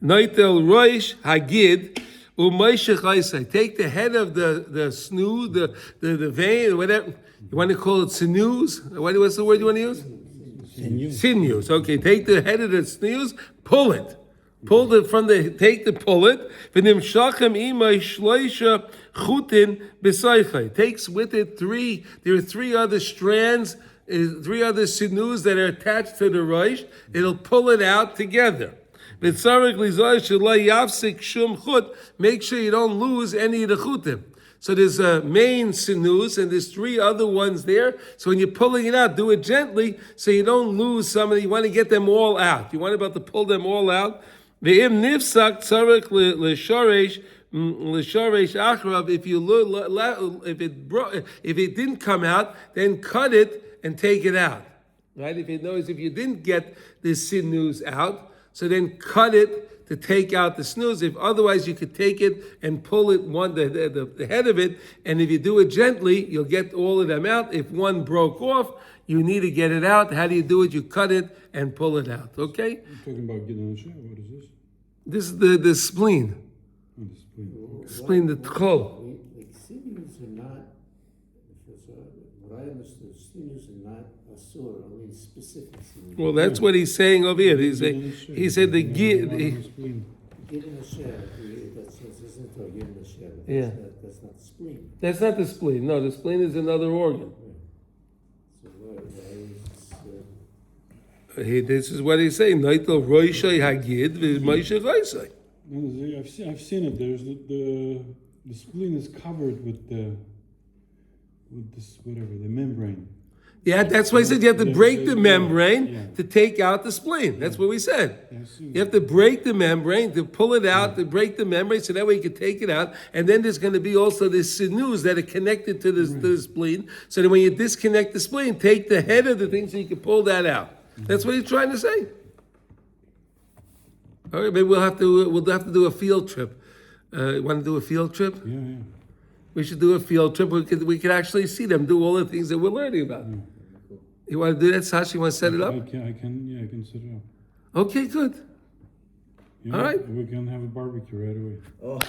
neitel roish hagid u'meishach isai. Take the head of the snooze, the vein, whatever you want to call it, snooze. What's the word you want to use? Sinews. Okay, take the head of the sinews, pull it. Pull it pull it. Takes with it there are 3 other strands, 3 other sinews that are attached to the roish. It'll pull it out together. Make sure you don't lose any of the chutim. So there's a main sinus and there's 3 other ones there. So when you're pulling it out, do it gently so you don't lose some of them. You want to get them all out. You want to be able to pull them all out. Ve'im nifsak tzarech l'shoresh L'shoresh achrav, if it didn't come out, then cut it and take it out. Right? If you didn't get the sinews out, so then cut it to take out the snooze. If otherwise, you could take it and pull it the head of it, and if you do it gently, you'll get all of them out. If one broke off, you need to get it out. How do you do it? You cut it and pull it out. Okay? You're talking about getting a shot. What is this? This is the spleen. Oh, the spleen. Spleen, the kol. The sinews are not, what I understood, sinews are not asur, only specific sinews. Well, that's what he's saying over here. He said the spleen. Giving a share, that's isn't or giving a share. Yeah. That's not the spleen. That's not the spleen. No, the spleen is another organ. So why is This is what he's saying. Noitel roishay hagid v'moishay roishay. No, I've seen it. There's the spleen is covered with this whatever the membrane. Yeah, that's why he said you have to break the membrane yeah. to take out the spleen. That's what we said. Yeah, I've seen You have to break the membrane to pull it out, to break the membrane, so that way you can take it out. And then there's going to be also the sinews that are connected to the spleen. So that when you disconnect the spleen, take the head of the thing so you can pull that out. That's what he's trying to say. All right, maybe we'll have to do a field trip. You want to do a field trip? Yeah. We should do a field trip. We could actually see them do all the things that we're learning about. You want to do that, Sasha? You want to set it up? I can set it up. Okay, good. Yeah, All right. We can have a barbecue right away. Oh,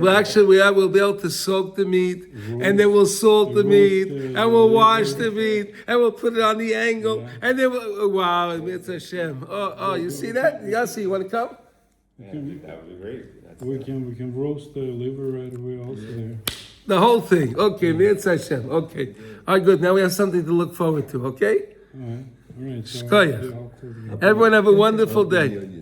well, actually, we'll be able to soak the meat, and then we'll salt the meat, and we'll wash the meat, and we'll put it on the angle, and then wow, it's Hashem. Oh, you see that? Yossi, you want to come? Yeah, I think that would be great. That's We can roast the liver right away also there. The whole thing. Okay, it's Hashem. Okay. All right, good. Now we have something to look forward to, okay? All right. So Shkoyach. I'll close it up. Everyone have a wonderful day. Yeah.